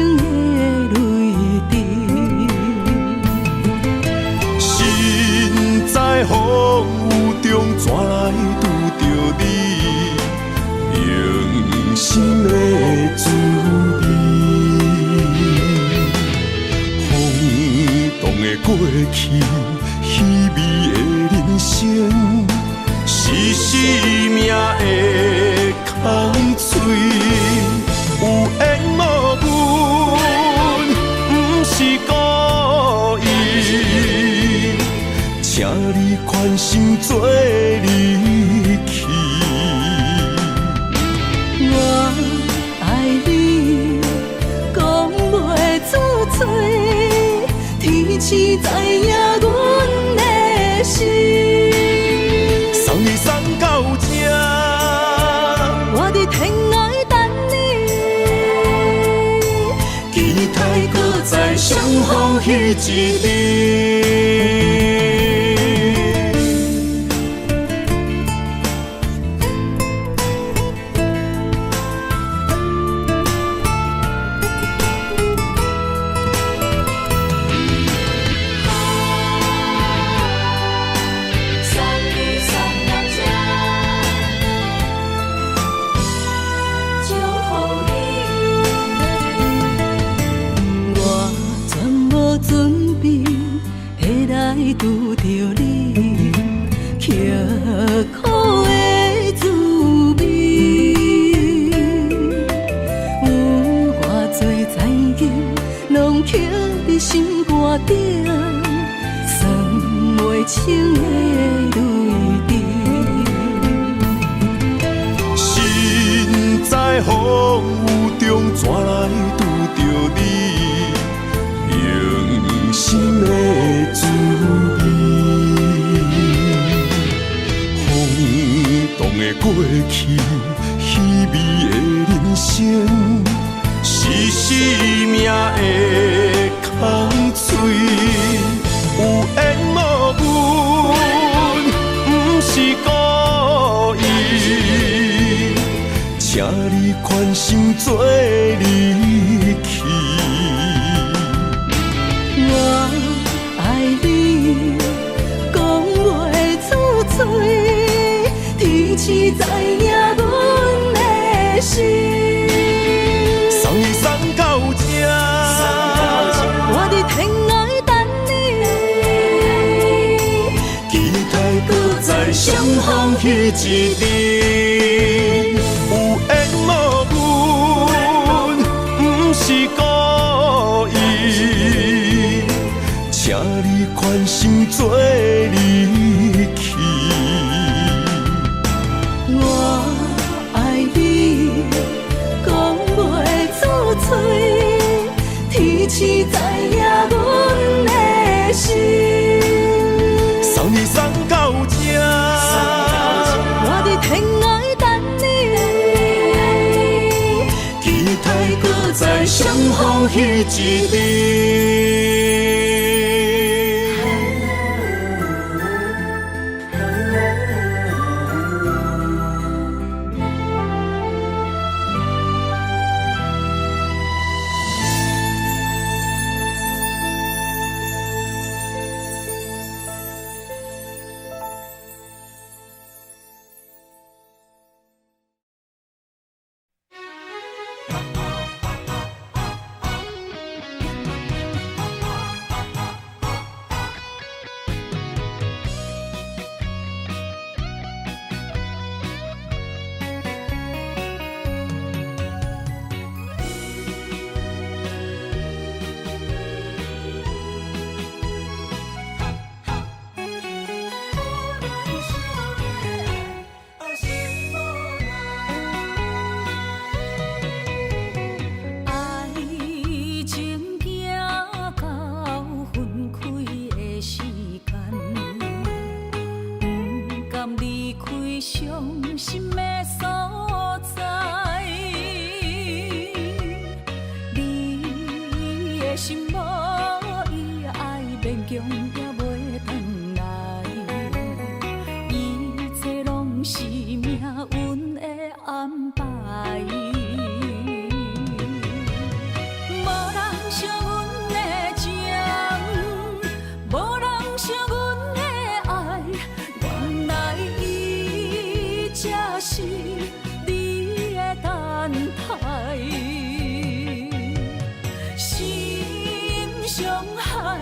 情的泪滴。心在风雨中，怎来拄着你用心的滋味？风动的过去，稀微的人生，是生命的空嘴，有缘无分，不是故意，请你宽心做离去。我爱你，讲袂出嘴，天赐知影阮的心。送你送到这，我伫天涯等你，期待搁再相逢彼一日。拄着你刻苦的滋味，有偌多知己，拢刻伫心肝顶，算袂清的泪滴。心在风雨中，怎来拄着你用心的滋味？风动的过去，稀微的人生，是生命的空嘴，有缘无分，不是故意，请你宽心做离去。我爱你，讲袂出嘴，天赐知影阮的心。送你送到这，我伫天涯等你，期待搁再相逢彼一日。有缘无分，不是故意，请你宽心做离去。我爱你，讲袂出嘴，天赐知影阮的心。送你送到这，我伫天涯等你，期待搁再相逢彼一日。莫心上海，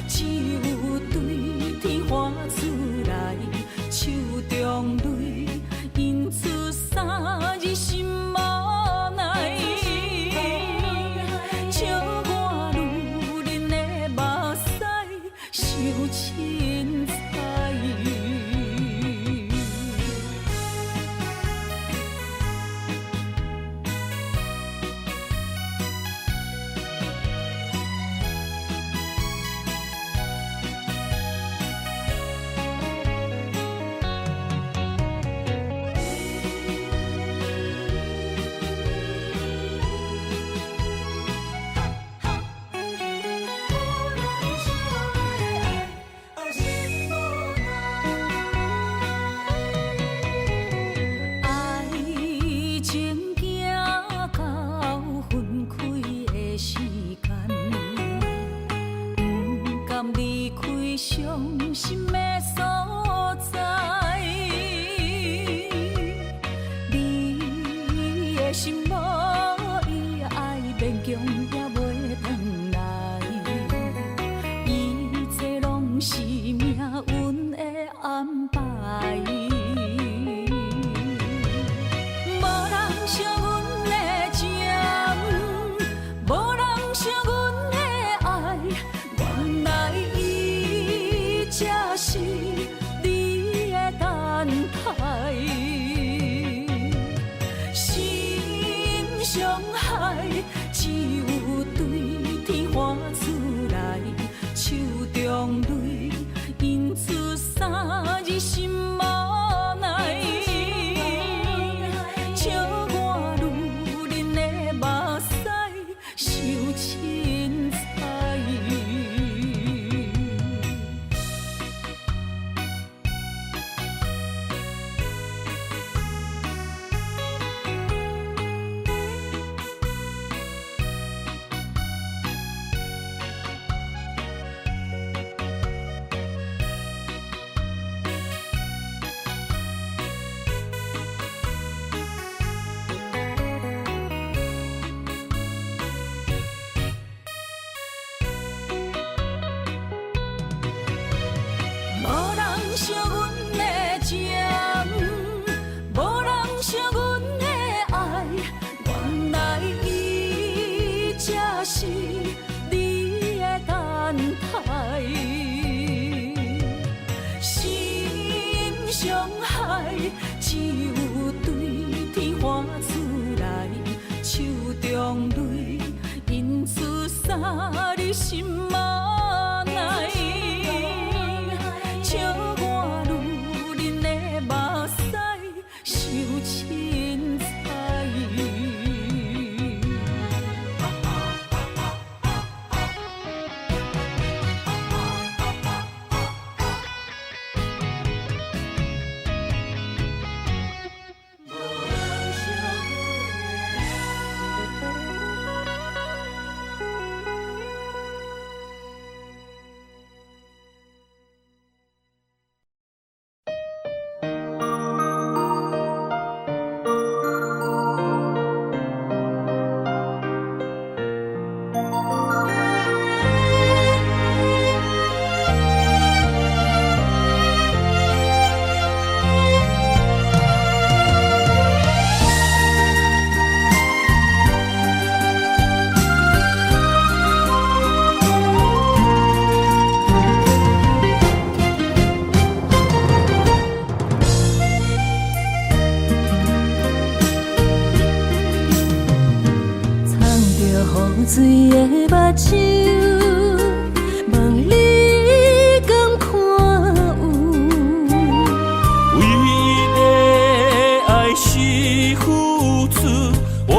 只有对天花出来，手中泪印出三字心无奈。笑我女人的目屎受凊彩。伤心的所在，你的心无伊爱勉强也袂返来，一切拢是命运的安排。无人惜阮的情，无人惜阮的爱，原来才是你的等待，心上海只有对天花出来，手中泪印出三字心无奈，笑我女人的目屎受凊彩。无人惜阮的情，无人惜阮的爱，原来伊才是你的等待。心上海只有对天花出来，手中泪印出三字心无奈。笑我女人的目屎受凊彩。雨水的目睭，望你敢看有？为你的爱是付出，我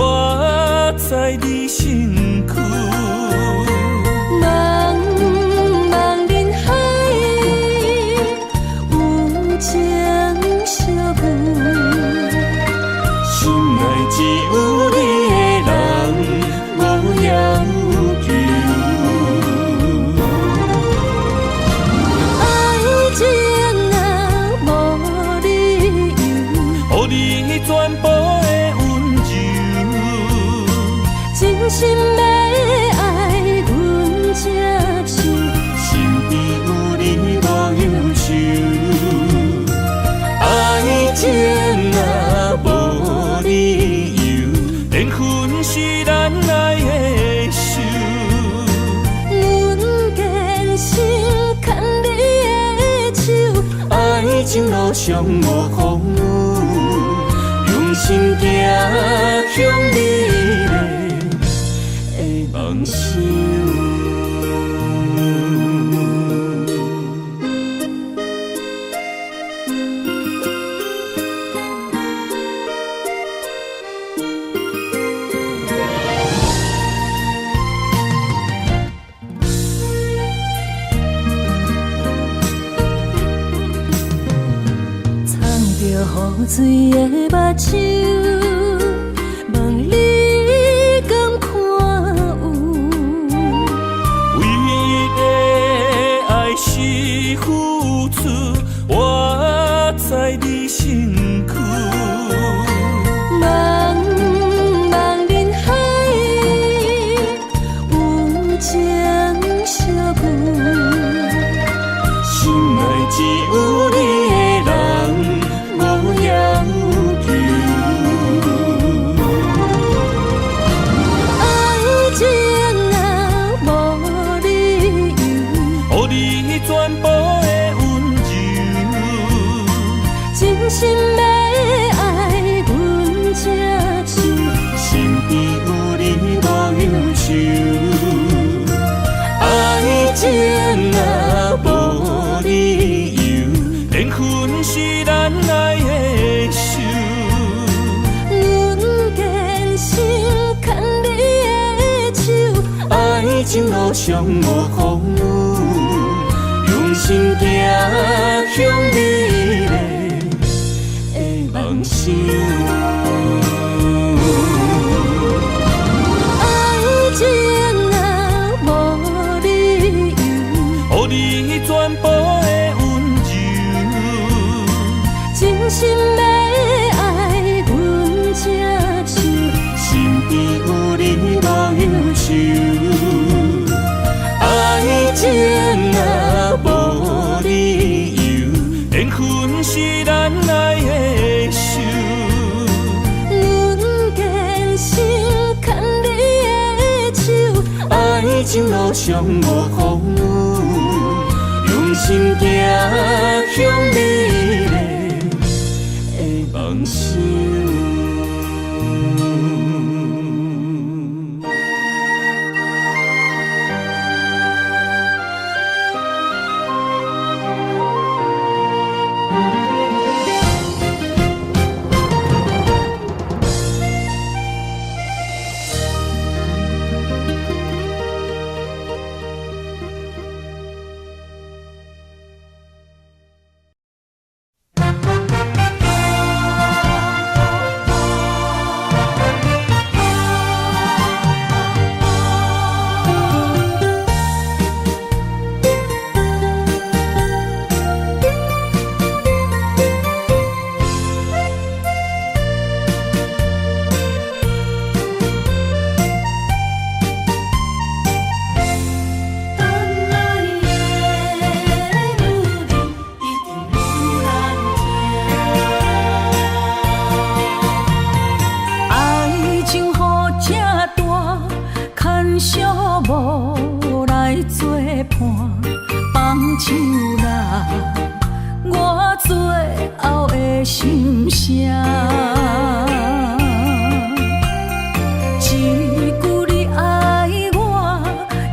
在你身躯。茫茫人海，有情相伴，心内只有你的人。无要求，路上无风雨，用心行向美丽的梦想。雨水的目睭，问你敢看有？为了爱是付出，我知你辛苦。茫茫人海，有情相眷，心内只有你的人。无要求，爱情啊无理由，予你全部的温柔，真心要爱阮才手，身边有你无忧愁，爱情啊无理由，缘分是咱爱的手。阮坚守牵你的手，爱情路上无风雨，用心行向美丽的梦想。爱情啊无理由，予你全部的温柔，真心要爱阮才手，身边有你无忧愁，爱情啊无理由，缘分是咱爱的手。阮坚守牵你的手，爱情路上无风雨，用心行向美丽的梦想。无来作伴，放手啦，我最后的心声。一句你爱我，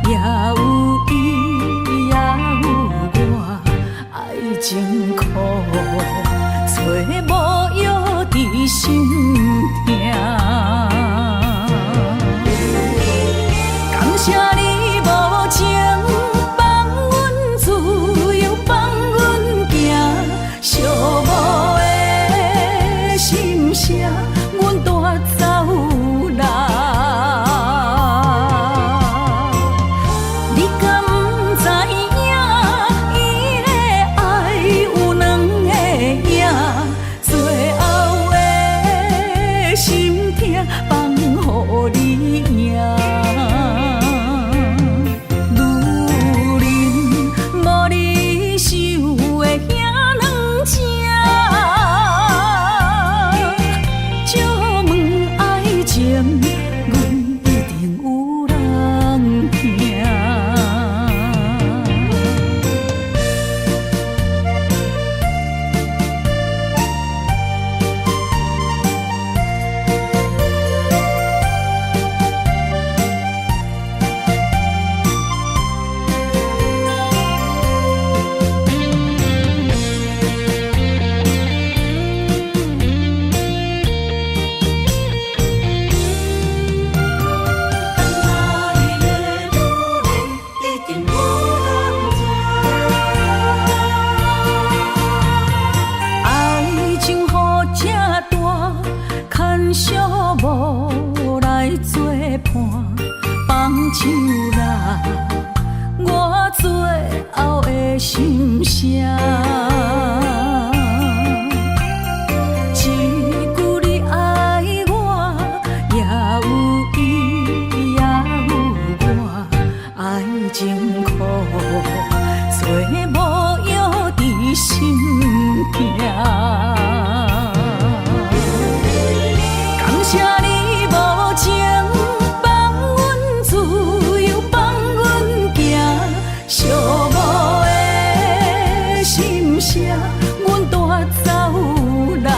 也有伊，也有我，爱情苦，找无药伫心痛。感谢你无情，放阮自由，放阮行，寂寞的心声，阮。情苦，做无药伫心痛。感谢你无情放阮自由，放阮行，寂寞的心声，阮带走来。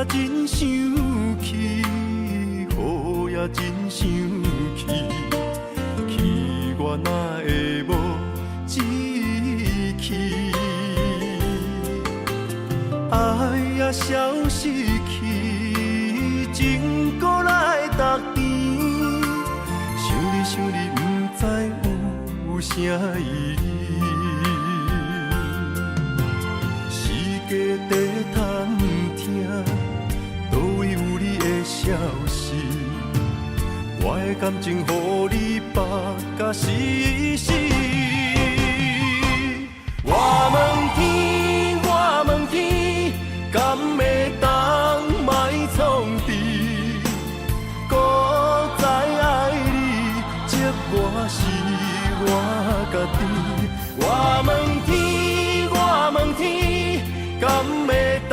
真想起，雨也真想起，去我哪会无志气？爱也消失去，情搁来逐甜。想你想你，不知有啥意义。世界在探听。倒位有你的消息，我的感情予你绑甲死死。我问天，我问天，敢会当莫创治？搁再爱你，责我是我家己。我问天，我问天，敢会当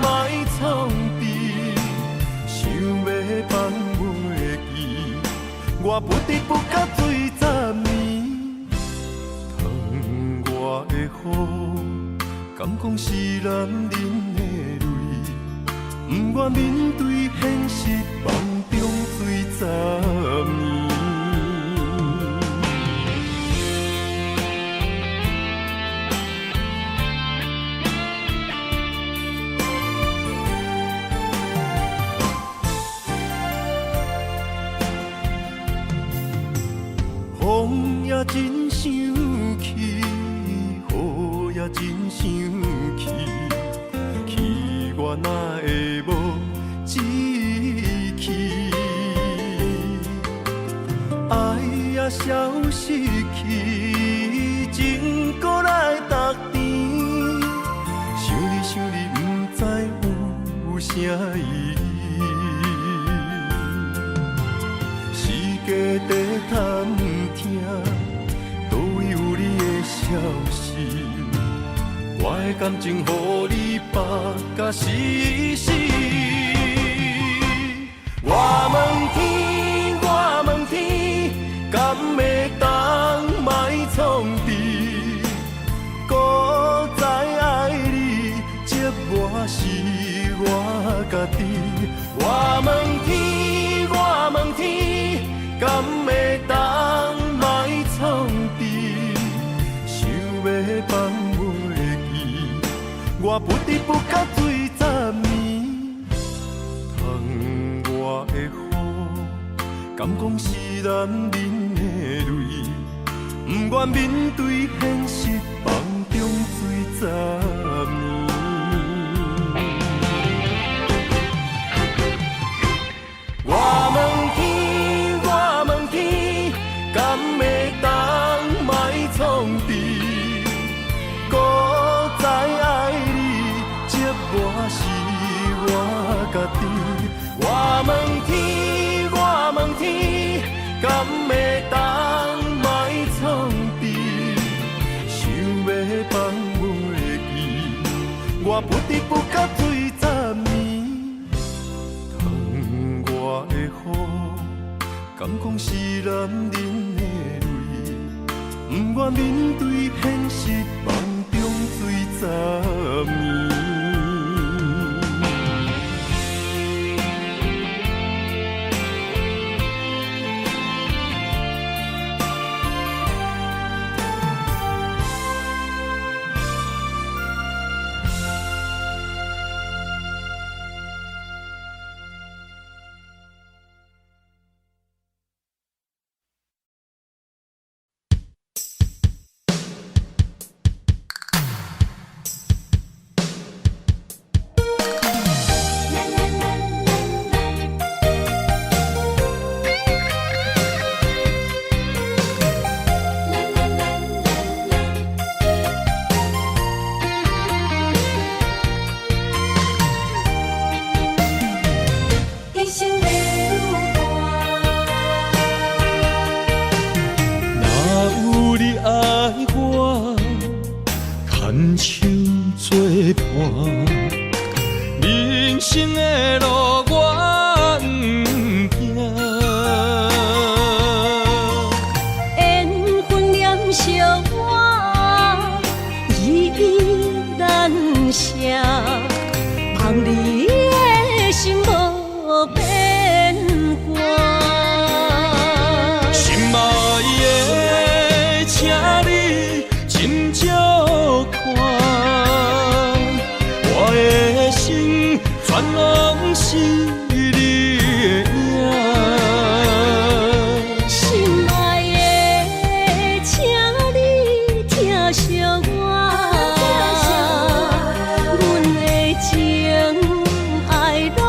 莫创治？放袂记，我不得不甲水10年。窗外的雨，敢讲是男人的泪，不愿面对现实，梦中水10年。风也真想起，雨也真想起，去我哪会无志气？爱也消失去，情搁来逐甜。想你想你，不知有啥意义。世界在探听，倒位有你的消息，我的感情予你绑甲死死。我问天，我不知不觉醉10年。窗外的雨，敢讲是男人的泪，不愿面对现实，梦中醉10年。我问天，我问天，敢会当莫创治？孤知爱你，寂寞是我家己。我问天，我问天，敢会当莫创治？想要放袂记，我不知不觉醉10年。窗外的雨，敢讲是男人的泪，不愿面对现实，梦中醉10年。人生的路我不行，缘分念惜我依然写，望你的心无变卦。心爱的，请你斟酌看，我的心全拢是你的影。心爱的，请你疼惜我，阮的情爱拢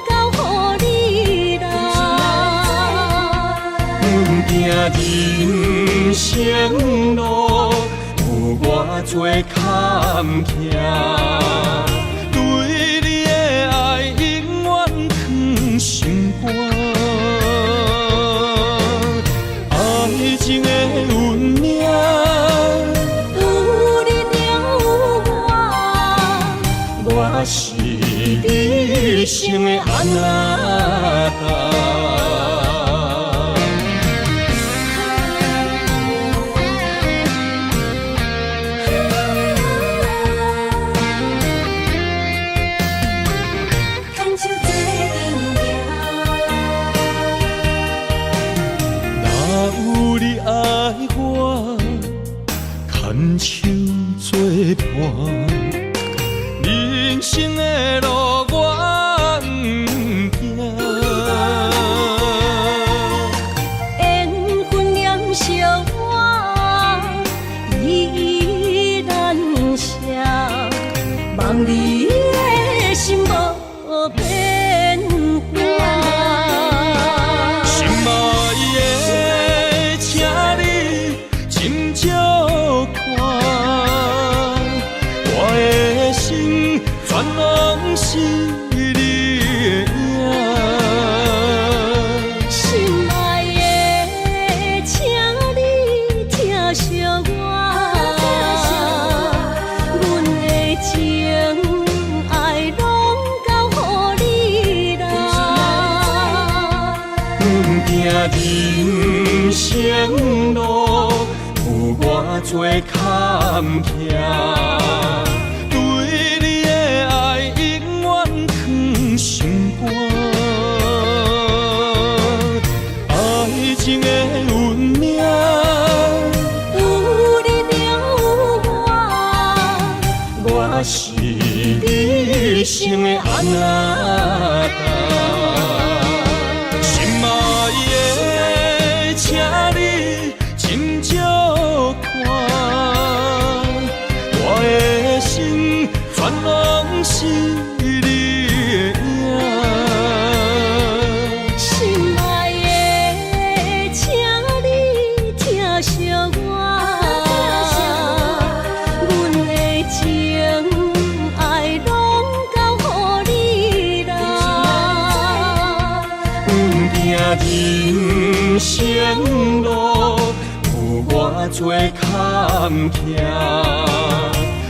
交予你啦。行人生路有偌多坎坷，对你的爱永远藏心肝。爱情的运命，有你有我，我是你生的安那达。有你爱我，牵手作伴，人生的路我不行。缘分念惜我依然写，望你的心无变卦。心爱的，请你斟酌看，我的心全拢是你的影。心爱的，请你疼惜我，阮的情爱拢交予你啦。人生路有偌多坎坷，对你的爱永远藏心肝。爱情的运命，有你有我，我是人生路有偌多坎坷，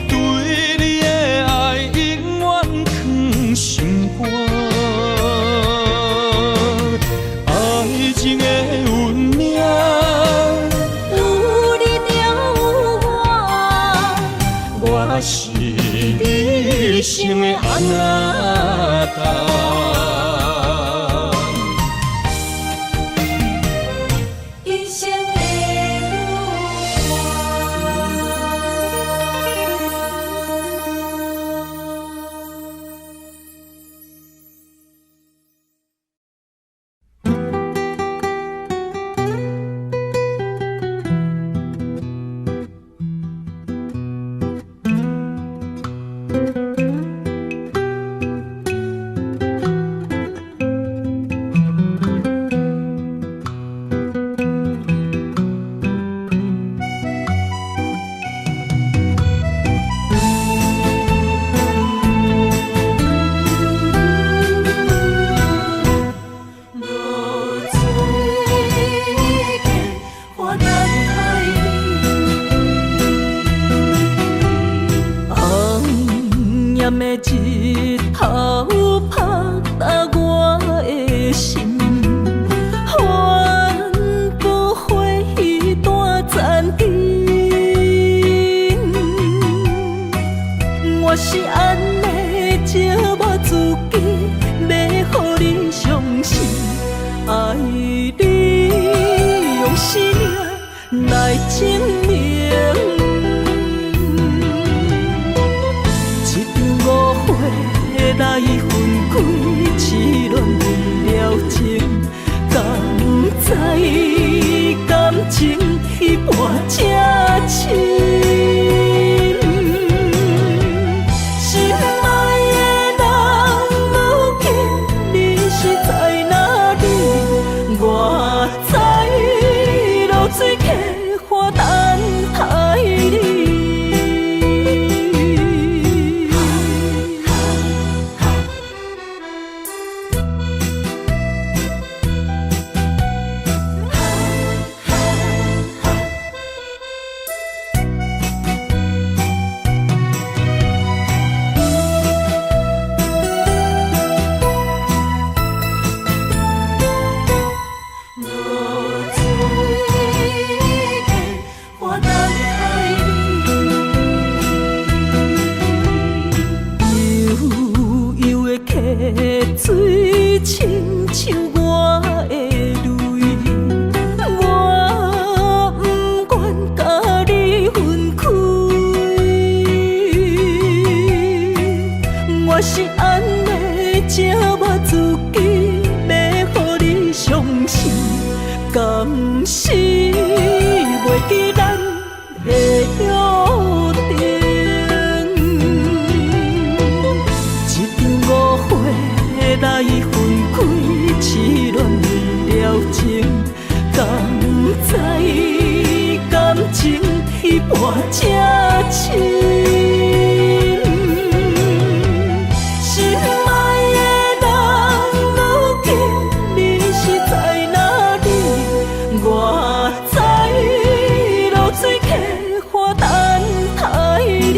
对你的爱永远藏心肝。爱情的运命，有你有我，我是你生的阿那达。一生的日头拍打我的心，帆布花一段残根。我是安尼借我自己，要予你相信，爱你用生命来证明。来分开，痴恋为了情，敢知感情彼半才深。心爱的人，如今你是在哪里？我在流水溪花等待你。水亲像我的泪，我不愿甲你分开。我是安尼借我自己，要予你相信，甘是袂记咱的约定。来分开，痴恋为了情，敢知感情彼半才深。心爱的人，如今你是在哪里？我在流水溪花等待你。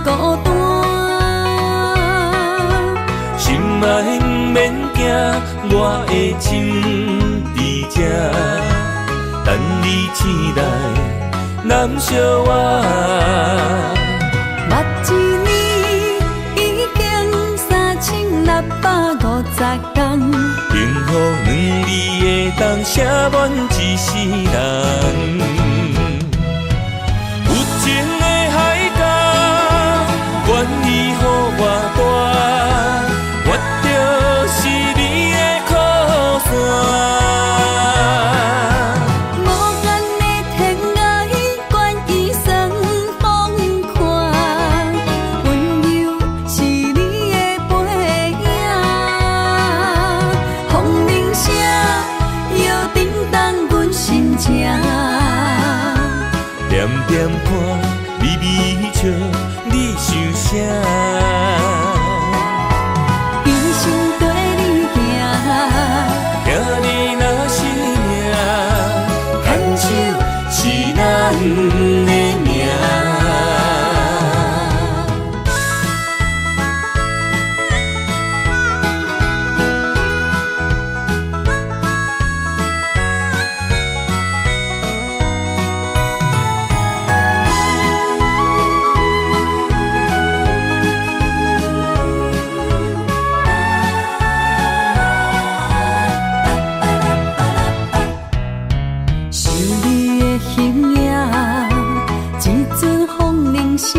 孤单。心爱不免惊，我的心伫这，等你醒来，难相我。目一年已经3650天，幸福两字会当写满一世人。有情的海角，愿意予我大，我就是你的靠山。无限的天涯，愿意算风看，温柔是你的背影。风铃声，摇叮当阮心情。点点看，微微笑，你想啥？一生跟你行，听你若是命，牵手是咱的命。想你的形影，一阵风铃声，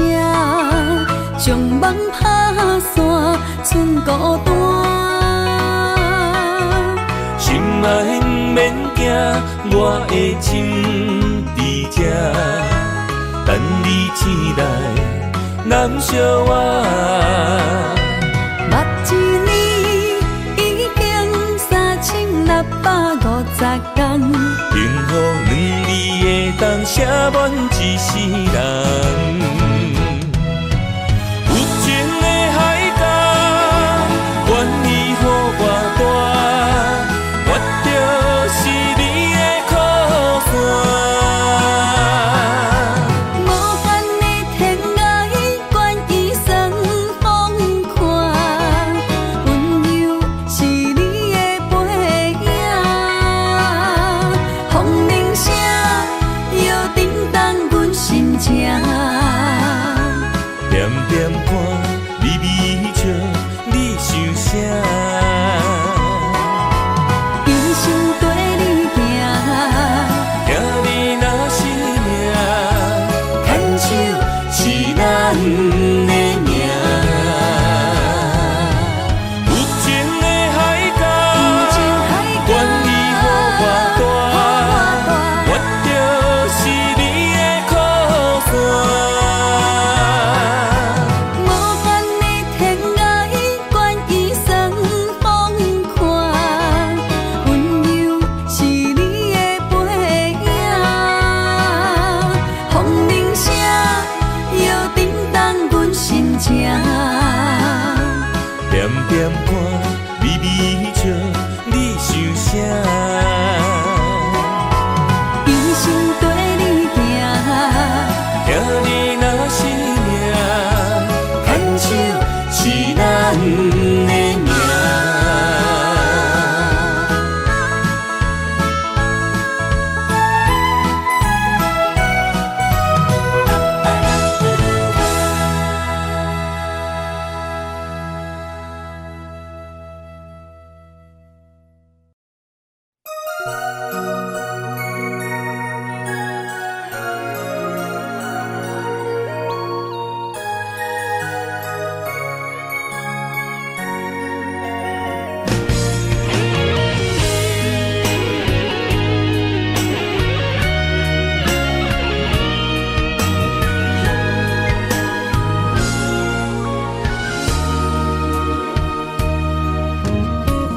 将梦打散，剩孤单。心爱不免惊，我的心伫这，等你醒来，难相我。目一年已经3650天，幸福两字会当写满一世人。有情的海角，愿意予我大，我就是你的靠山。无限的天涯，愿意算风看，温柔是你的背影。风铃声，摇叮当阮心情。点点看，微微笑，你想啥？一生跟你行，听你若是命，牵手是咱的命。有情的海角，愿意予我大，我就是你的靠山。无限的天涯，愿意算风看，温柔是你的背影。风铃声，摇叮当阮心情。点点看，微微笑，你想啥？一生跟你行，听你若是命，牵手是咱的命。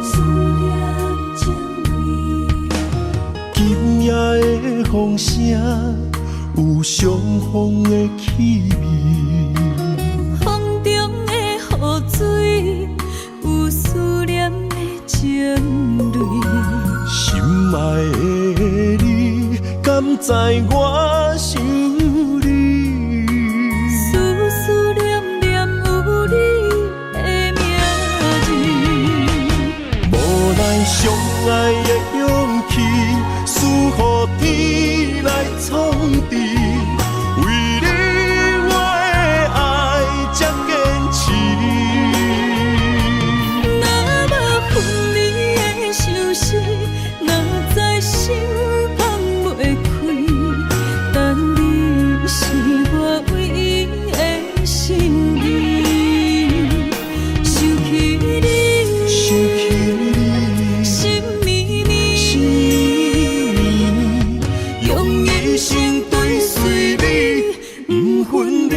思念情味，今夜的风声有相逢的气味，风中的雨水有思念的情泪。心爱的你，敢知我想你？思念勇气，赐予天来创治。为你我的爱才坚持。若无分离的相思，若在心放袂开，但你是我唯一的心意。想起你，心绵绵，用一生追随你，不分离。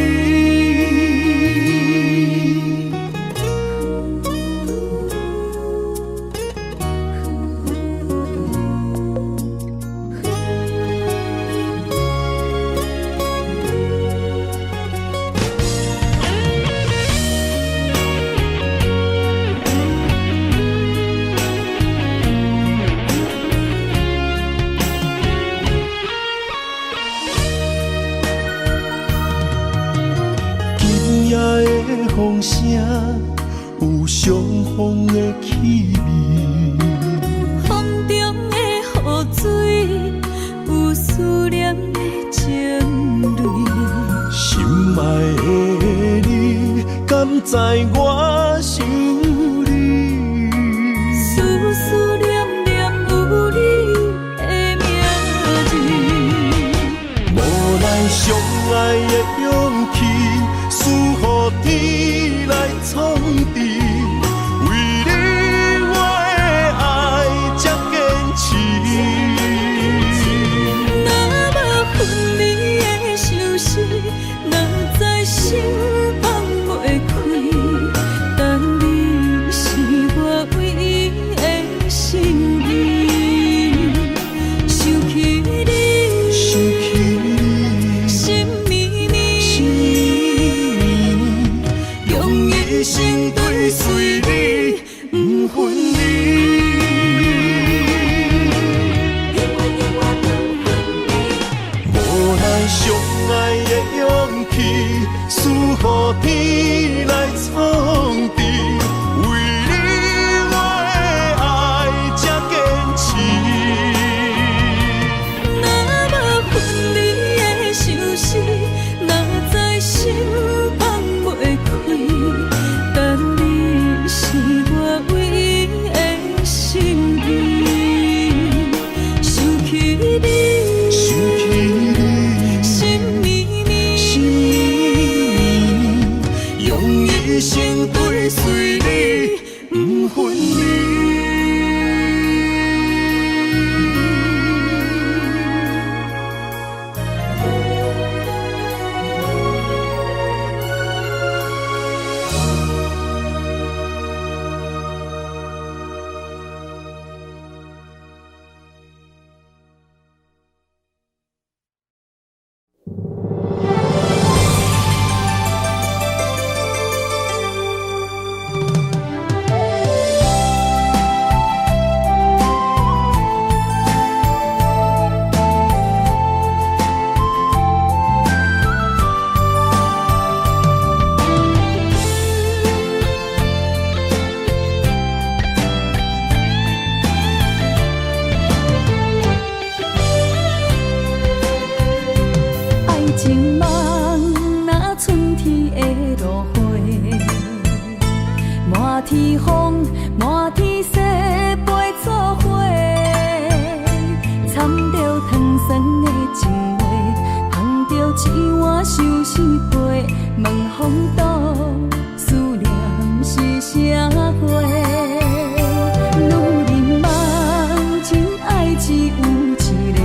今夜的风声有相逢的气味。风中的雨水，有思念的情泪。心爱的你，敢知我想你？思思念念有你的名字。无奈相爱的勇气，赐予天来创治。为你我的爱才坚持。若无分离的相思，若在心放袂开，但你是我唯一的心意。想起你，心绵绵，用一生追随你，不分离。无奈相爱的勇气，赐予天来创治。为你我的爱才坚持。若无分离的相思，若在心放袂开，但你是我唯一的心意。想起你，心绵绵，用一生追随你，不分离。情梦那春天的落花，满天风，满天雪，陪做伙，掺着糖酸的情话，捧着一碗相思杯，问风度思念是啥货？女人梦真爱只有一个。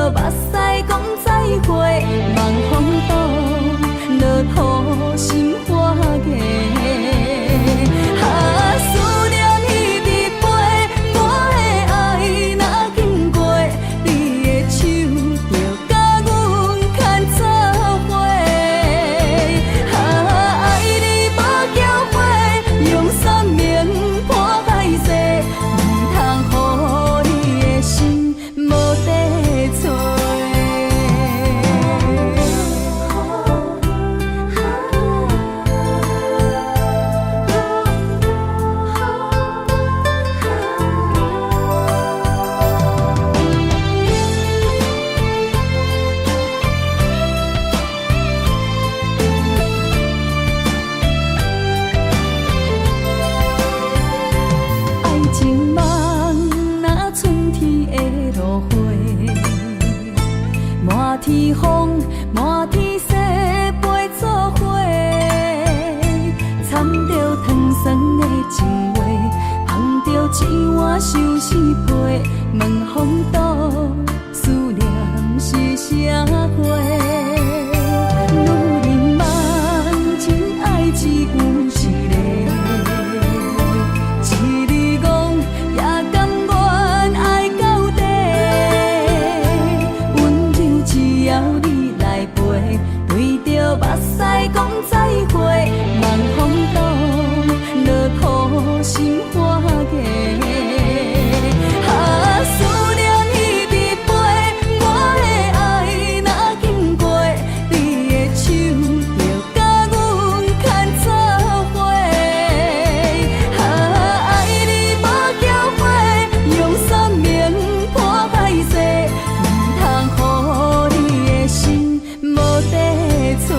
目屎讲再会，望风度落土心花嫁。思念彼日飞，我的爱若经过，你的手就甲阮牵做伙。爱你无缴费，用生命破海誓，唔通予你的心无地。天风，满天雪陪做伙，掺着糖酸的情话，捧着一碗相思杯，问风度思念是啥货？女人梦情爱只有一个，一字讲也甘愿爱到底，温柔只要你来陪，对着目屎讲再会，望风度落土心花嫁。思念彼直飞，我的爱若经过，你的手就甲阮牵做伙。爱你无缴费，用生命破海誓，唔通予你的心无地找。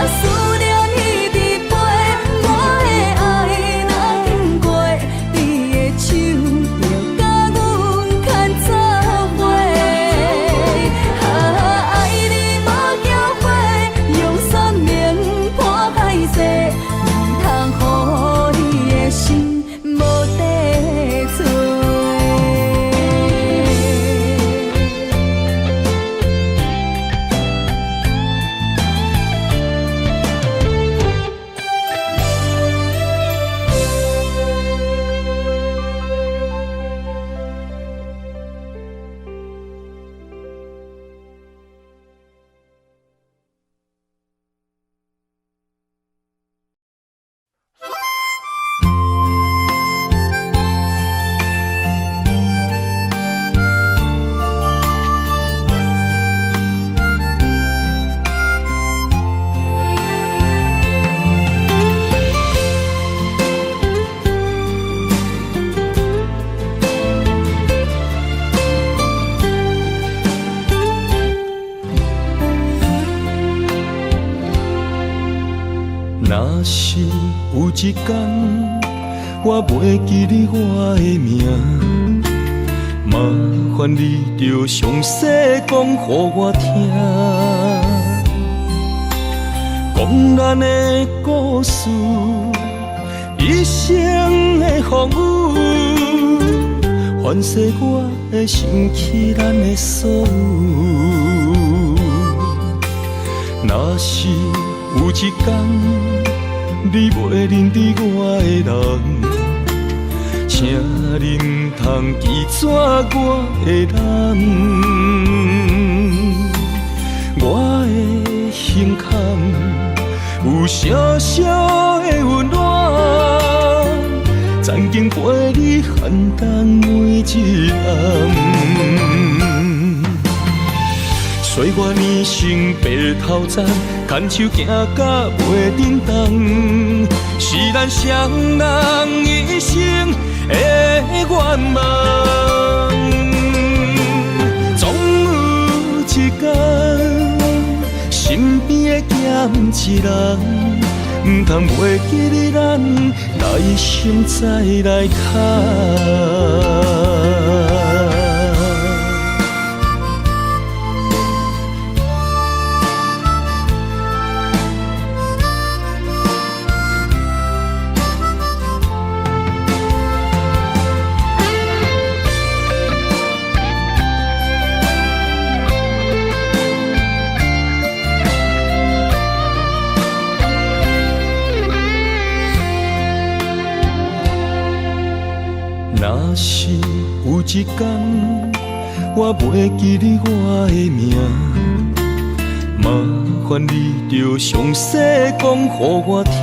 思念彼直飞，我的爱若经过，你的手就甲阮牵做伙。爱你无缴费，用生命破海誓，唔通予你的心无地找。若是有一天我袂记你我的名，麻烦你着详细讲予我听，讲咱的故事，一生的风雨，反噬我的心起咱的所有。若是有一天，你袂认得我的人，请你唔通记绝我的人。我的心坎有小小的温暖，曾经陪你寒冬每一暗。岁月年成白头鬃，牵手行到袂振动，是咱双人一生的愿望。总有一天，身边的欠一人，唔通袂记你咱来生再来看。若是有一天我袂记你我的名，麻烦你着详细讲予我听，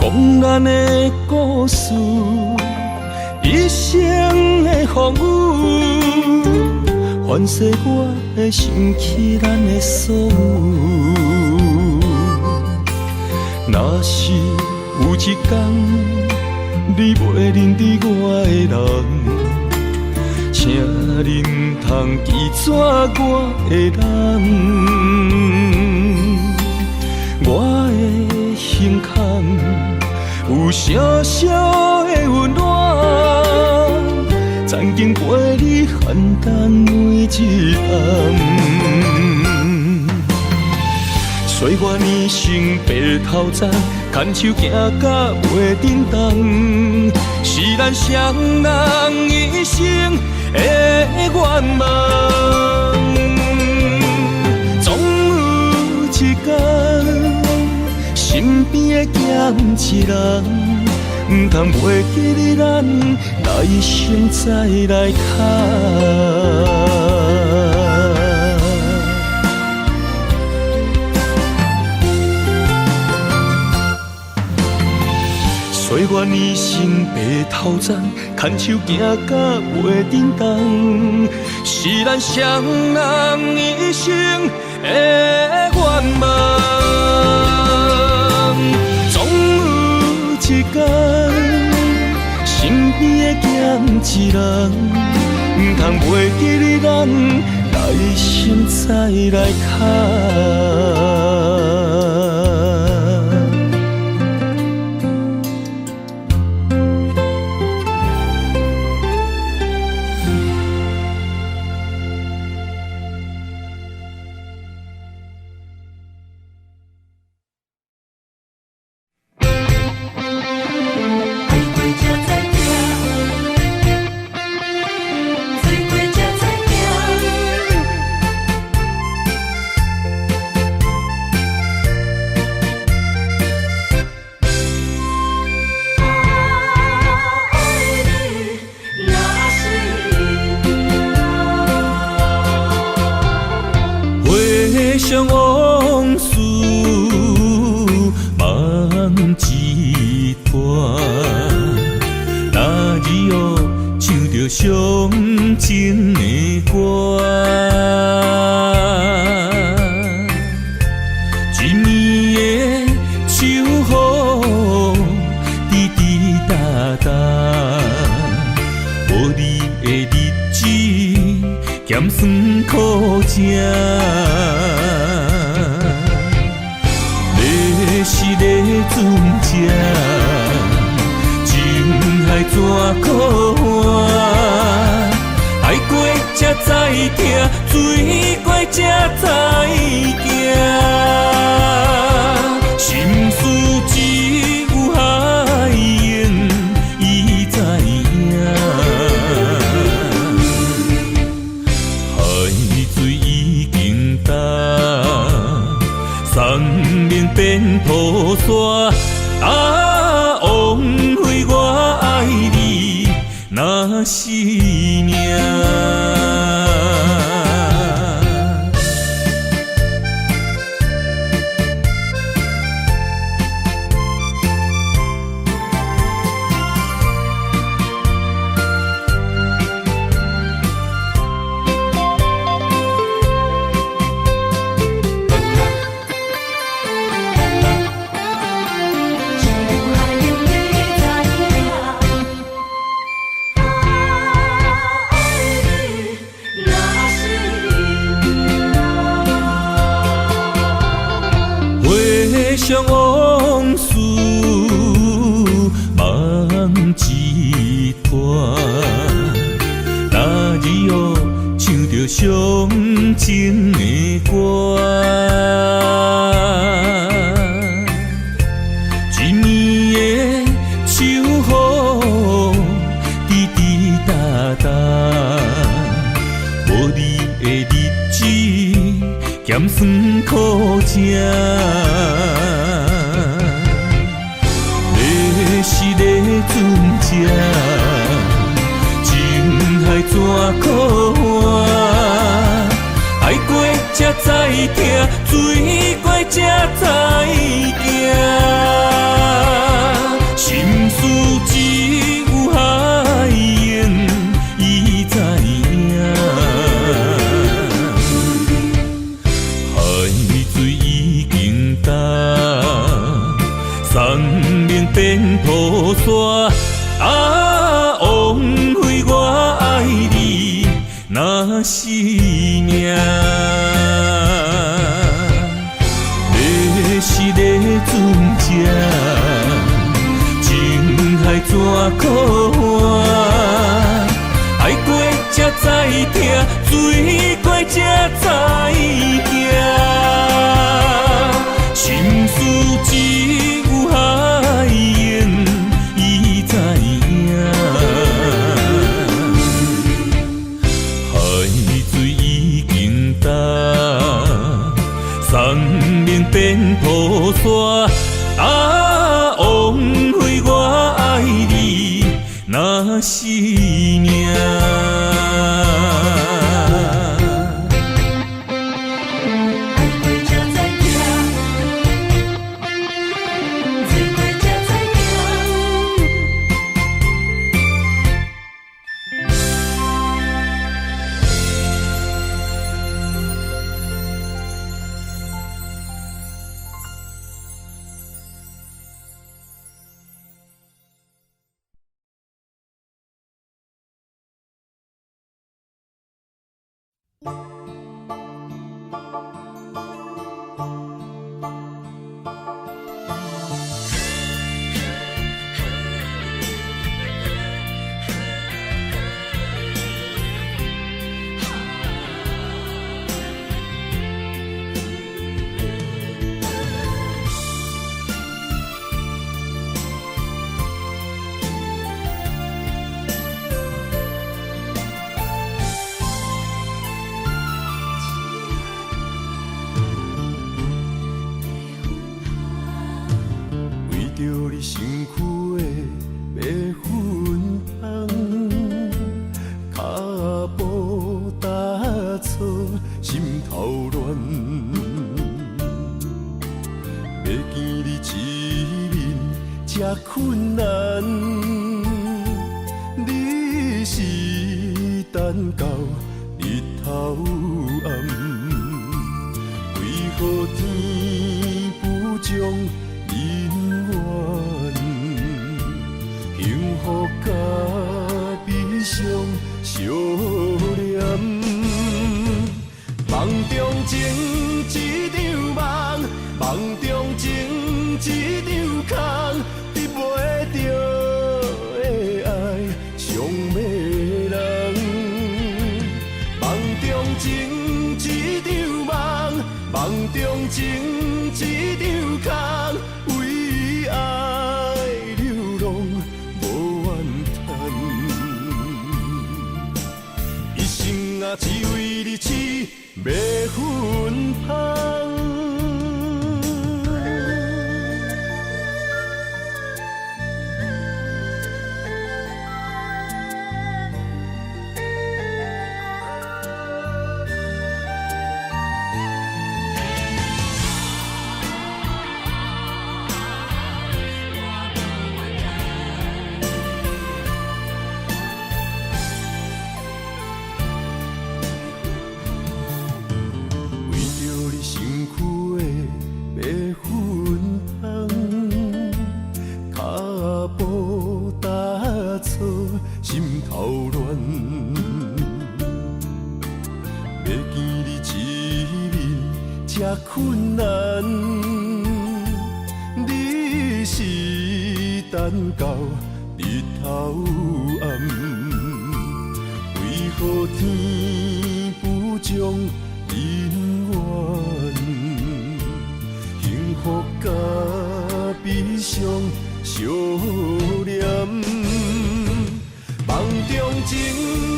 讲咱的故事，一生的风雨，反噬我的心起咱的所有。若是有一天你袂认得我的人，请恁通记住我的人。我的胸腔有小小的温暖，曾经陪你寒冬每一暗。岁月年成白头鬃，牵手行到袂振动，是咱双人一生的愿望。总有一天，身边的咸一人，唔通袂记你咱来生再来谈。岁月年成白头鬃，牵手行到袂振动，是咱双人一生的愿望。总有一天，身边的咸一人，唔通袂记你咱来生再来谈。想往事梦一段，那日后唱着伤情的歌，一年的秋雨滴滴答答，无你的日子咸酸苦涩。是个船只，情海怎可换？爱过才知疼，水过才知行。心事只有海涌，伊知影。海水已经干。生命变土沙，枉费我爱你那是命。想往事梦一段，那日后唱着伤情的歌，一年的秋雨滴滴答答，无你的日子咸酸苦涩。是个船只，情海怎可换？爱过才知疼，水过才知行。心事只有海涌，伊知影。海水已经干。山。啊，枉费我爱你若是命。要是咧船只，情海怎可换？爱过才知疼，水过才知行。心事只有海燕伊知影，海水已经干，生命变雨伞。啊，枉费我爱你若是命。困难，你是等到日头暗，为何天不将人怨？幸福甲悲伤相连，梦中情一场梦，梦中情一场空。袂着的爱，上迷人。梦中情一场梦，梦中情一场空，为爱流浪无怨叹。一生啊，只为你痴，袂分芳。困难，你是等到日头暗，为何天不将人怨？幸福甲悲伤相连，梦中情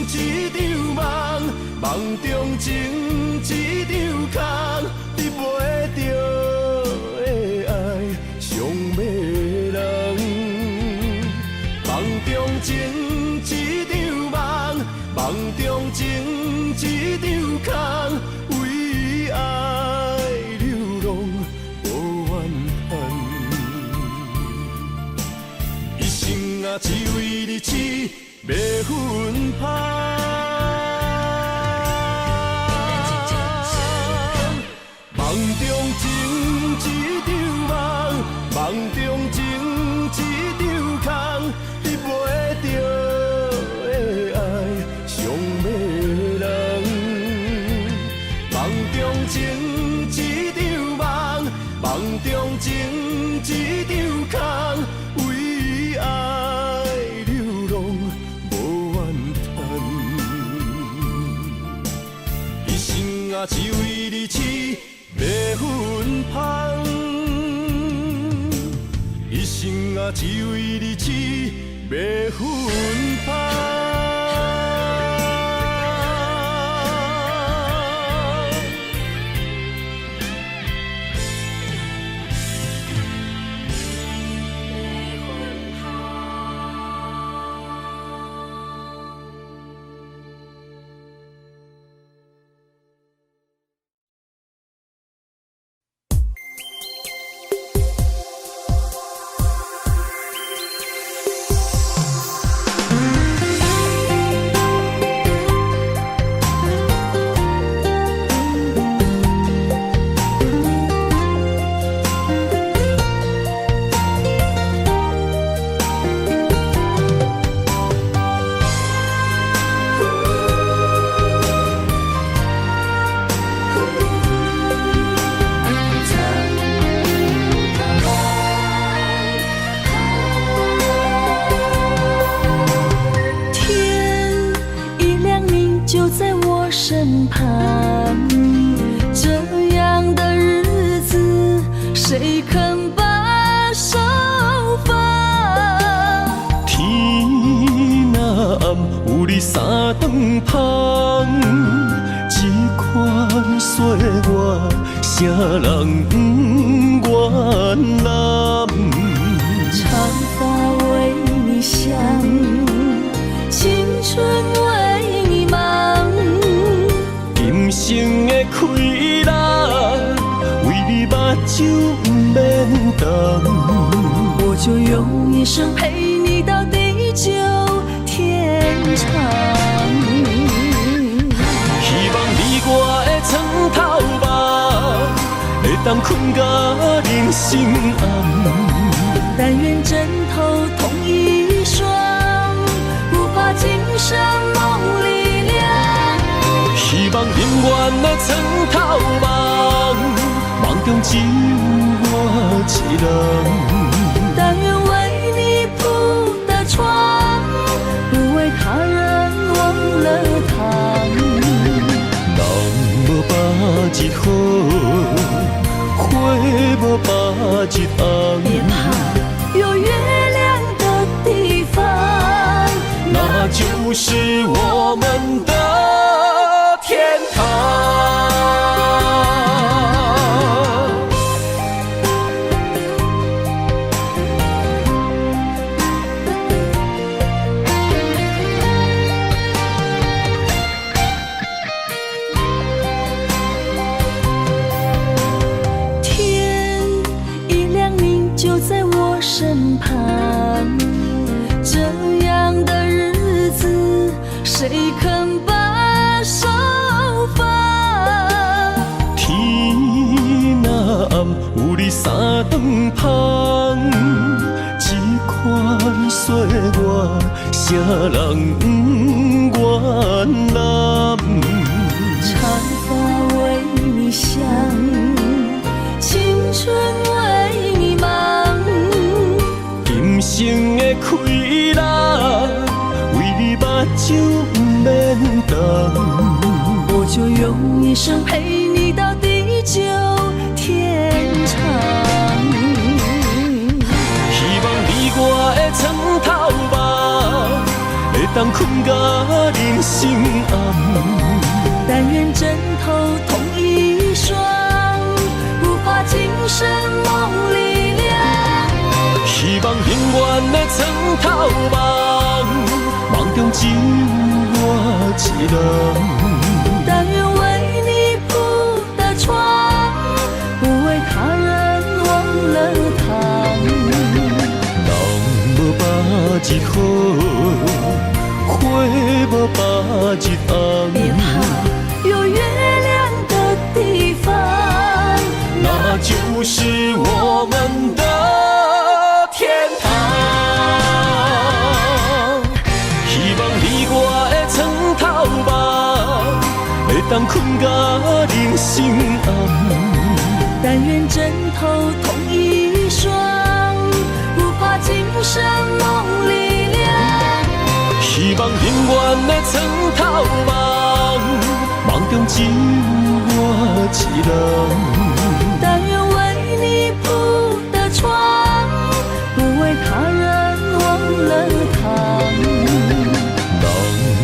一场梦，梦中情一场空。袂着的爱，上迷人。梦中情一场梦，梦中情一场空。情一场梦，梦中情一场空，为爱流浪无怨叹。一生啊，只为你痴迷魂芳。一生啊，只为你痴迷魂芳。身旁，这样的日子谁肯把手放？天若暗，有你三顿芳，这款岁月，谁人不愿揽？长发为你香，青春为你忙。今生的快乐，为你目睭不免干。我就用一生陪你到地久天长。希望你我的床头梦，会当困到人生暗。但愿枕头同一双，不怕今生梦里凉。希望永远的床头梦，梦中只有我一人。但愿为你铺的床，不为他人忘了躺。人无百日好，花无百日红。别怕，有月亮的地方，那就是我们的天堂。天一亮，你就在我身旁。这样的日子，谁肯把手放？天若暗，有你三顿芳，这款岁月，谁人不愿揽？长发为你香，青春为你忙。今生的快乐，为你目睭不免干。我就用一生陪你到地久天长。希望你我的床头梦，会当困到人生暗。但愿枕头同一双，不怕今生梦里凉。希望永远的床头梦，梦中只有我一人。但愿为你铺的床，不为他人忘了躺。人无百日好，花无百日红。别怕，有月亮的地方，那就是我们的天堂。希望你我的床头梦，会当困甲人生暗。但愿枕头同一双，不怕今生梦里凉。希望永远的床头梦，梦中只有我一人。但愿为你铺的床，不为他人忘了躺。人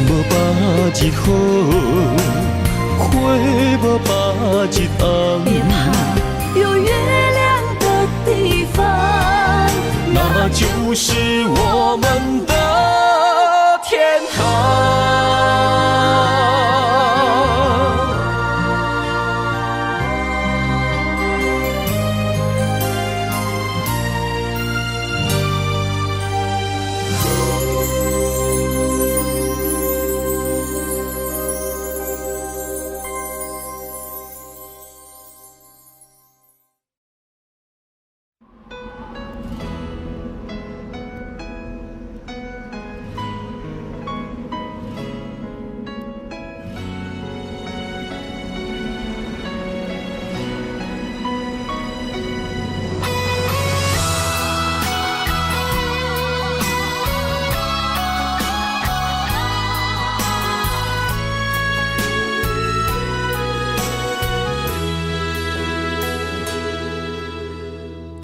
无百日好，花无百日红。别怕。有月亮的地方，那就是我们的天堂。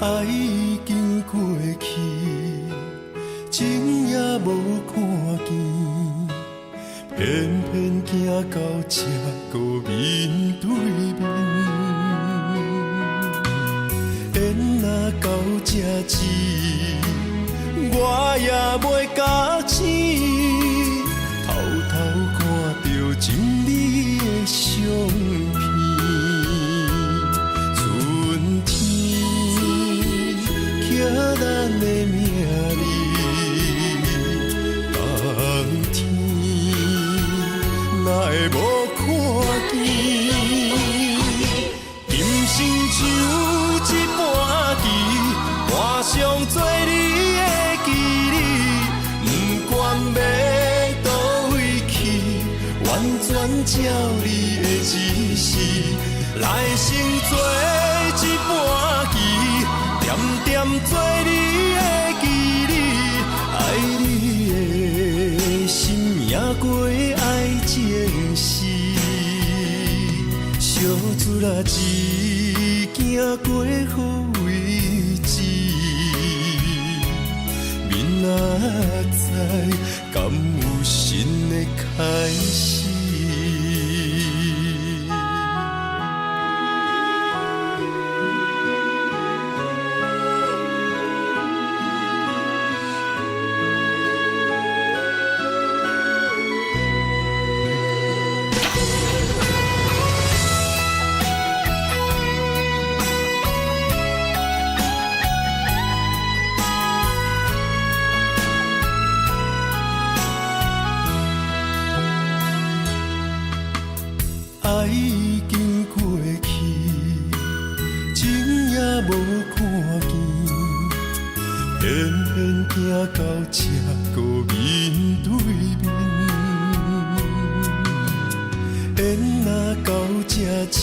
爱已经过去，情也无看见，偏偏行到这个面对面。缘若到这时，我也袂假醒，偷偷看到情侣的相片。咱的名字，冬天哪会无看见？今生像一盘棋，换上做你的记忆，不管要倒位去，完全照你的指示，来生做一盘棋。点点做你的记忆，爱你的心也过爱情诗，小船仔一行过好位置，明仔载敢有新的开始？爱已经过去，情也无看见，偏偏行到这个面对面。缘若到这时，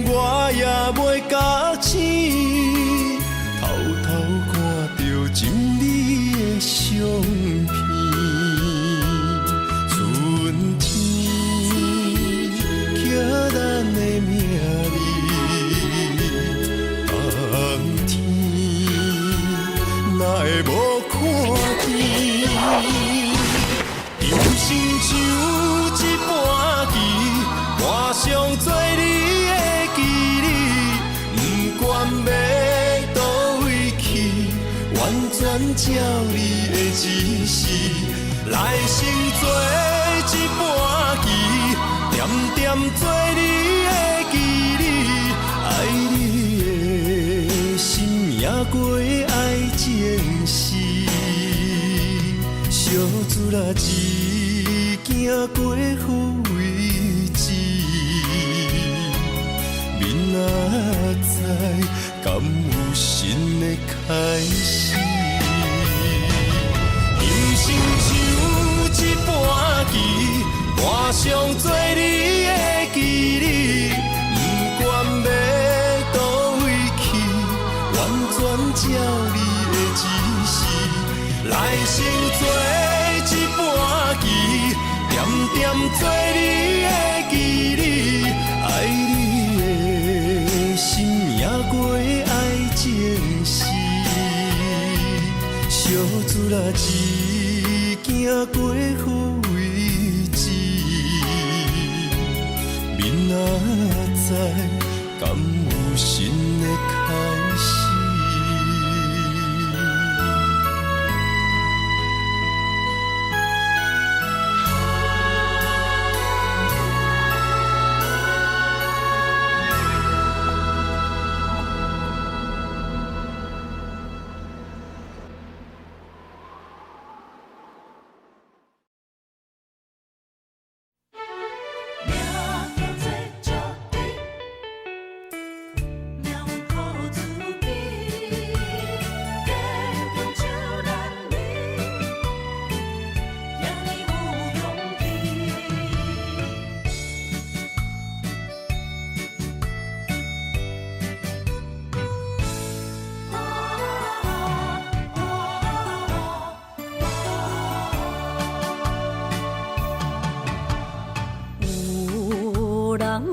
我也袂假醒，偷偷看到情侣的相片。春天。刻咱的名字，冬天哪会无看见？人生像一盘棋，换上做你的记忆，不管要倒位去，完全照你的指示，来生做一盘棋。点点做你的记忆，爱你的心也过爱情诗，小船仔一行过好位置，明仔载敢有新的开始？人生像一盘棋。换上做你来生做一盘棋，点点做你的记忆，爱你的心也过爱情诗，小船啊一行过好位置，明仔载敢有新的开始？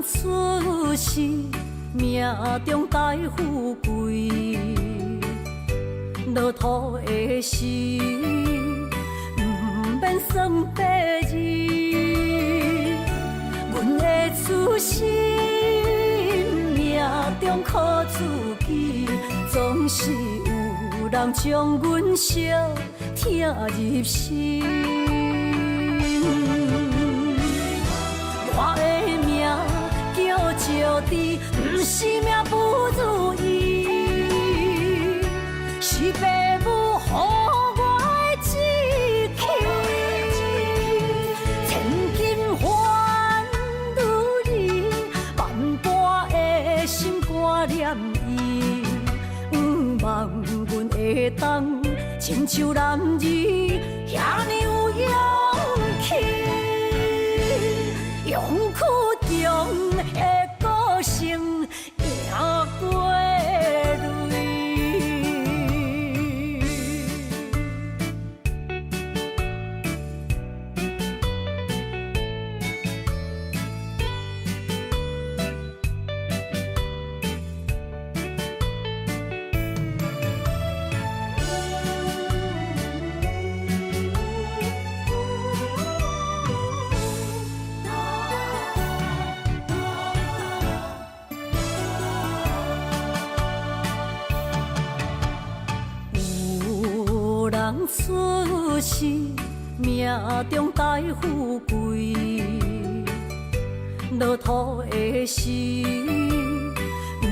出世命中带富贵，落土的时，不免算白字。阮的出身命中靠自己，总是有人将阮惜听入心。我的命叫石地，不是命不如意，是父母予我的志气。千金换如意，万般的心挂念伊，望阮会当亲像男儿遐尼有勇气。勇屈中的个性赢过泪。出世命中带富贵，落土的时，不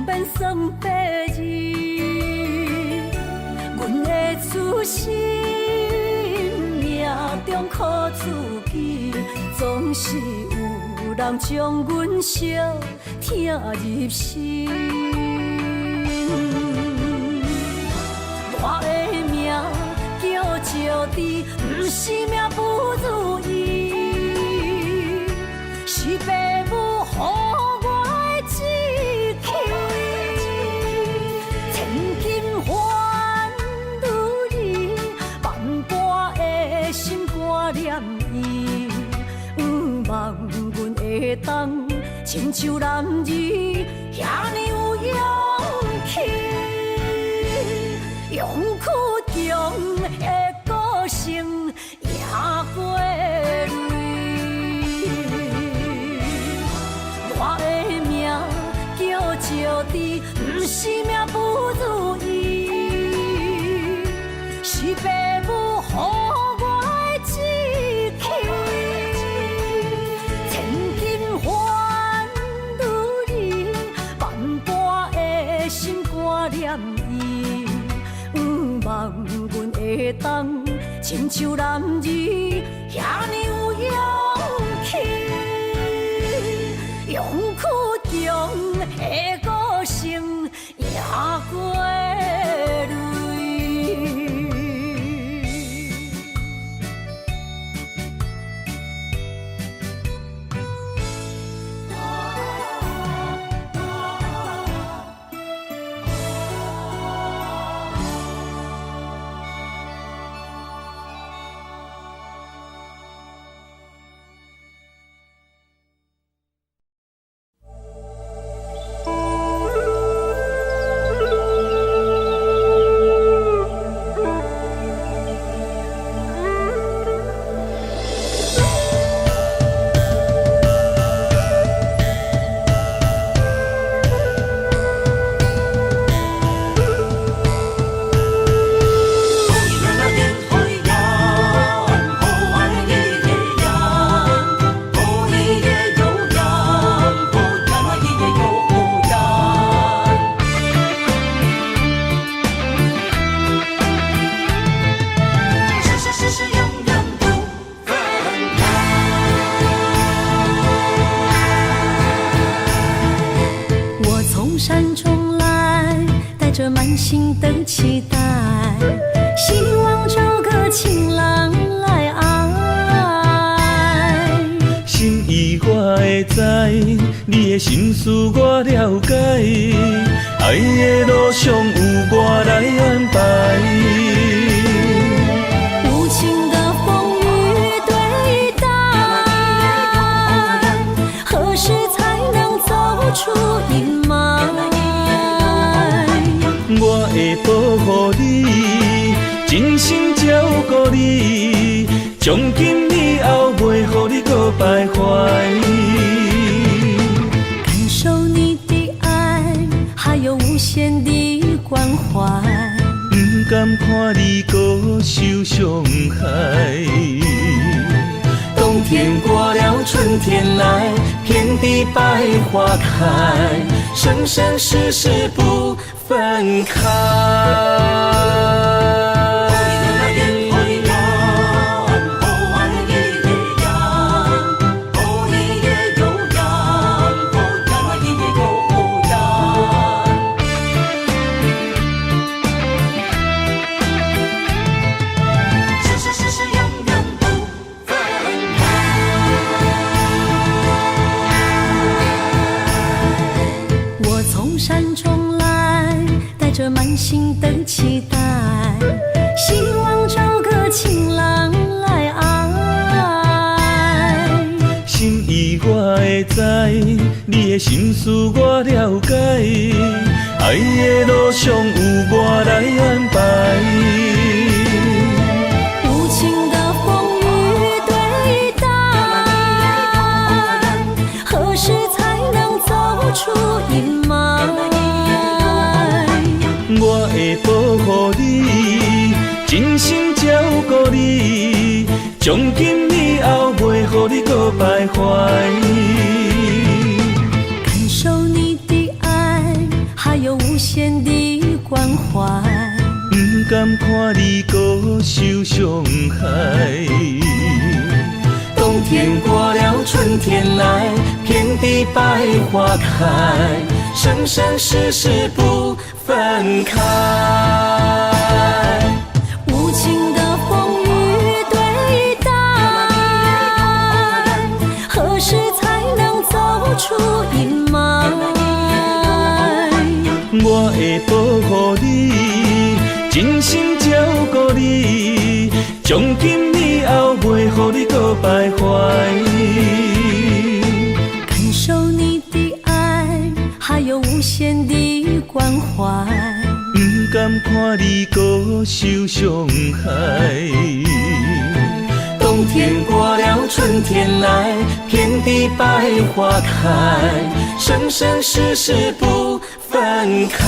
免算白字。阮的出身命中靠自己，总是有人将阮惜听入心。我的命叫石地，不是命不如意，是父母予我的志气。千金换如意，万般的心挂念伊，望阮会当亲像男儿遐尼有勇气。勇屈中的个性赢过泪。我的命叫石地，不是命不如意，是父母予我的志气。千金换如意，万般的心挂念伊。望阮会当亲像男儿遐尼有勇气，勇屈中的个性赢过泪。山中来，带着满心的期待，希望找个情郎来爱。心意我会知，你的心思我了解，爱的路上有我来安排。无情的风雨对待，何时才能走出阴霾？我会保护你，真心照顾你，从今以后袂予你搁徘徊。感受你的爱，还有无限的关怀，不甘看你搁受伤害。冬天过了，春天来，遍地百花开，生生世世不分开。山中来，带着满心的期待，希望找个情郎来爱。心意我会知，你的心思我了解，爱的路上有我来安排。无情的风雨对待，何时才能走出阴霾？我会保护你，真心照顾你，从今以后袂予你搁徘徊。感受你的爱，还有无限的关怀，不甘看你搁受伤害。冬天过了，春天来，遍地百花开，生生世世不分开。无情的风雨对待，何时才能走出阴霾？我会保护你，真心照顾你，从今以后袂予你搁徘徊。感受你的爱，还有无限的关怀，不甘看你搁受伤害。冬天过了，春天来，遍地百花开，生生世世不分开。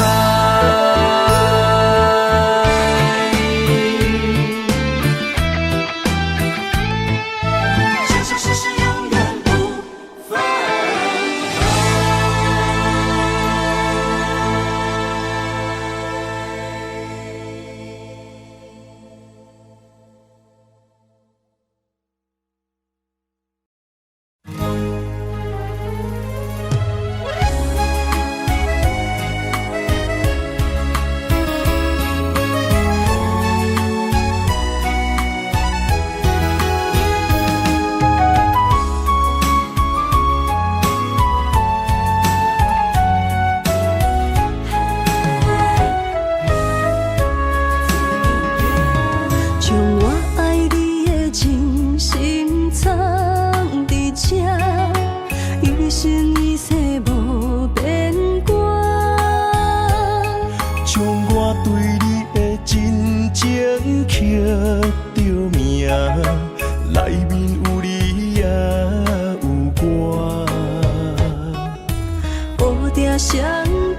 双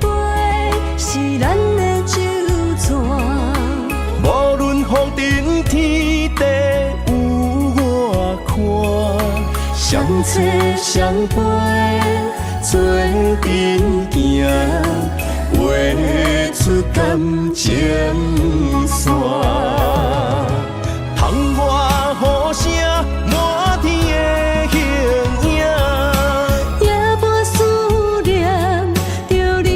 杯是咱的酒泉，无论风尘天地有我看，相册相陪做阵行，画出感情线。窗外雨声满天的形影。夜半思念着你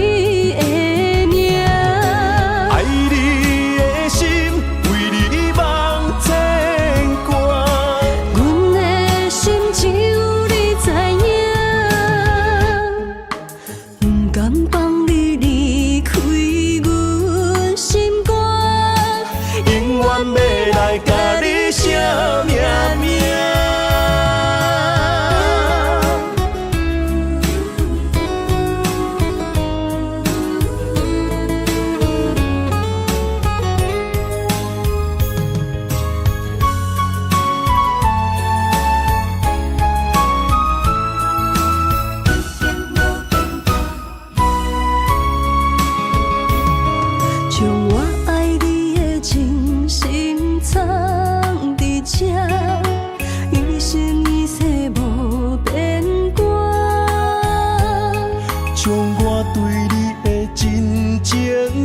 将我对你的真情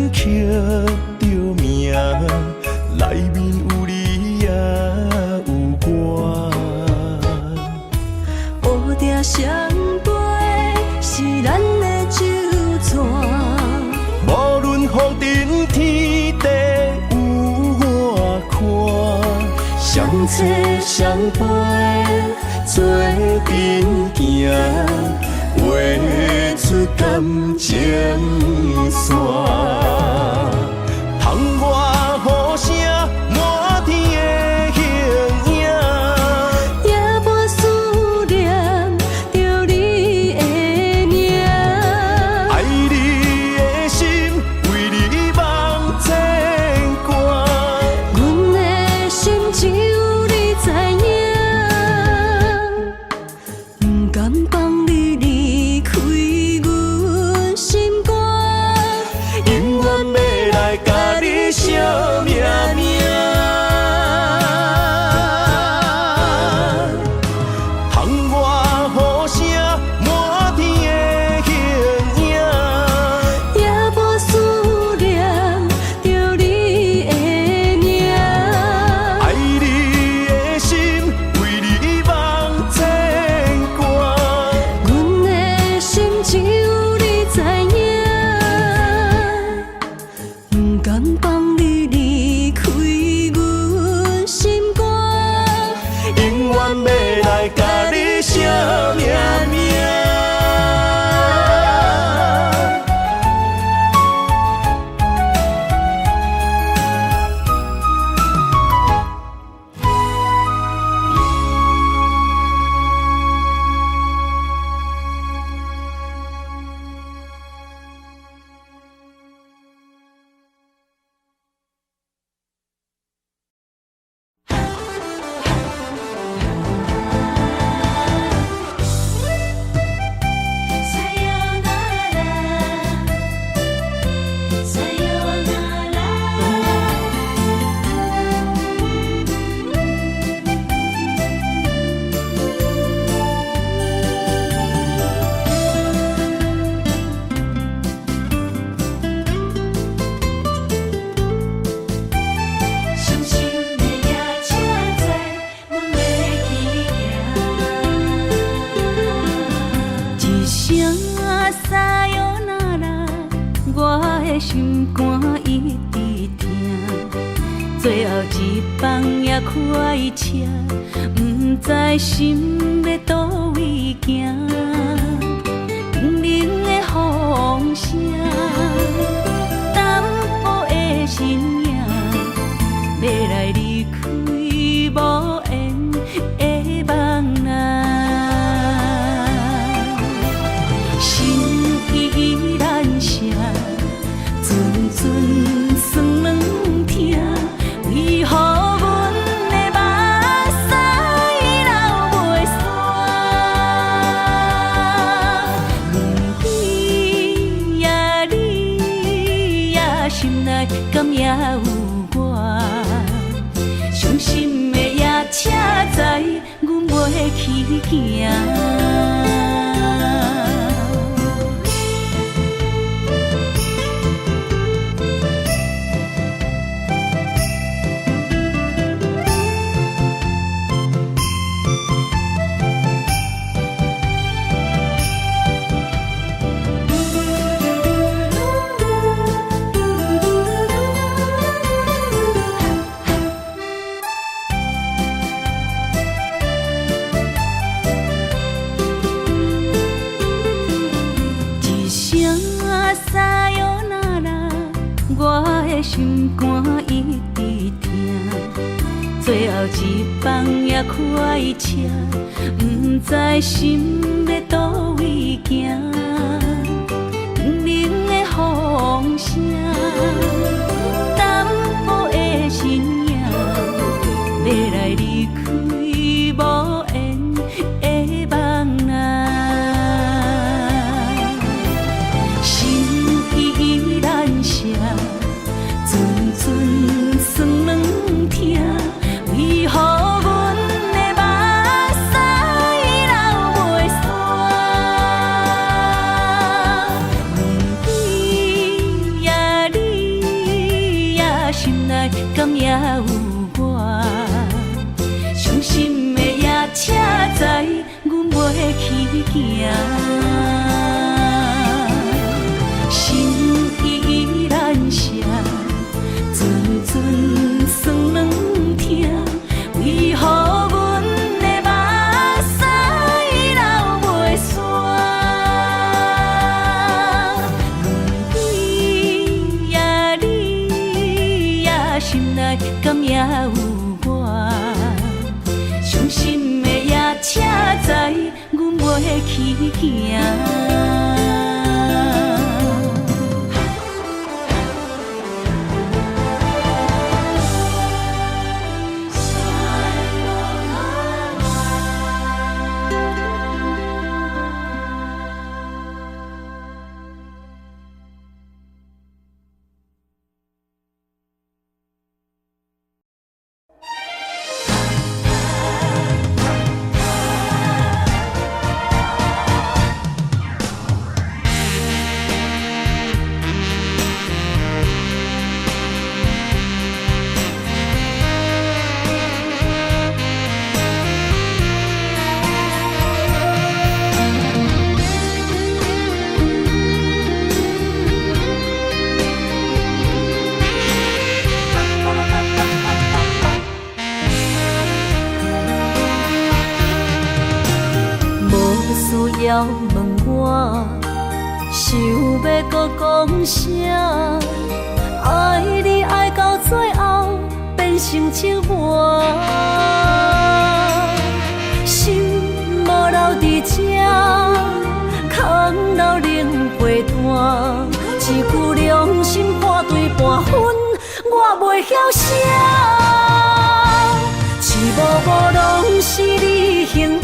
刻着名，内面有你也有我。乌蝶双飞是咱的酒泉，无论风尘天地有我看，相切相陪做阵行，画出感情线。窗外雨声满天的形影，夜半思念着你的名。爱你的心为你梦牵挂，阮的心只有你知影，不甘放你离开阮心肝，永远要来甲你相命命。窗外雨声满天的形影，夜半思念着你的名。爱你的心为你梦牵挂，阮的心只有你知影，不甘放你离开阮心肝，永远要来甲你相命命。伤心的夜车载，阮要去行。一声撒哟那拉，我的心肝一直疼。最后一放也开车，不知心要倒位行。冷冷的风声，淡薄的身影。要来离开无缘的梦啊，心依然舍，阵阵酸软疼，为何阮的目屎流袂煞？轮回呀，你呀，心内敢也有我？伤心的夜车载，阮要去行。一声撒哟那拉，我的心肝一直疼。最后一放也开车，不知心要倒位行。冷冷的风声，淡薄的身影，要来离开无缘的梦啊，心依然舍，阵阵酸软疼，为何阮的目屎流袂煞？去行，心依然舍，阵阵酸软痛，为何阮的目屎流袂煞？对呀，你呀，心内敢也有我？伤心的也请知，阮袂去行。要问我，想要搁讲啥？爱你爱到最后变成寂寞，心无留伫这，空留冷陪伴。一句良心半对半分，我袂晓写。一幕幕拢是你形影。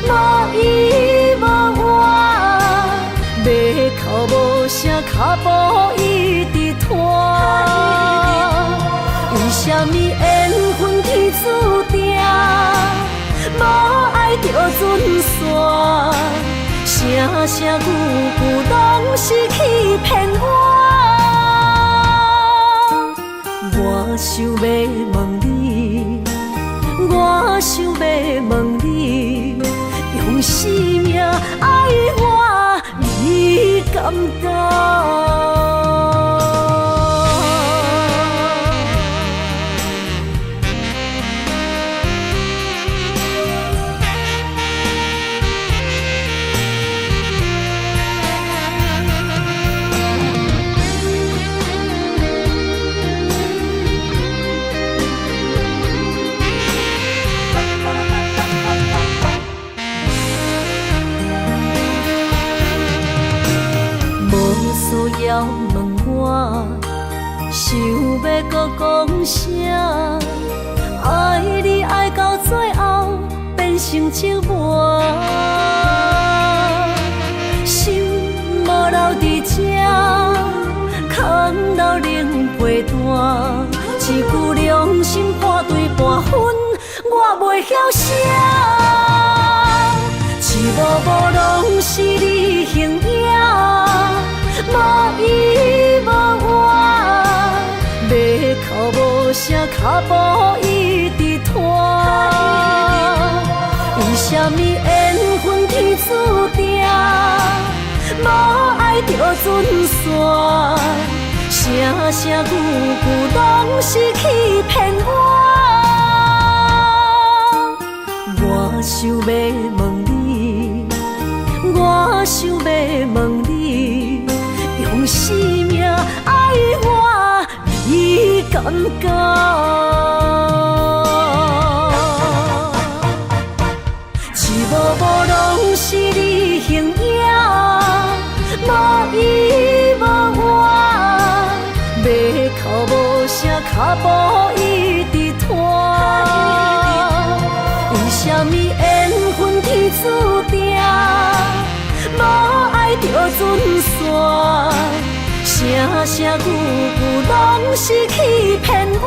无依无我，要哭无声，脚步一直拖。为什么缘分天注定，无爱就准线？声声句句拢是欺骗我。我想要问你，我想要问你。用生命爱我，你敢当？要问我，想要搁讲啥？爱你爱到最后变成寂寞，心无留伫这，空留冷陪伴。一句良心半对半分，我袂晓写。一幕幕拢是你形影。无依无我，要哭无声，脚步一直拖。为什么缘分天注定，无爱就准线？声声句句拢是欺骗我。我想要问你，我想要问你。用生命爱我，你敢讲？一幕幕拢是你形影，无依无我，要哭无声，脚步一直拖。为什么缘分天注定，无爱就准线？声声句句拢是欺骗我。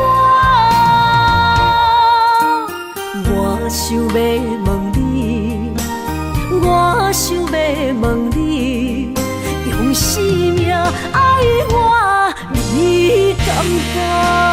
我想要问你，我想要问你，用生命爱我，你敢讲？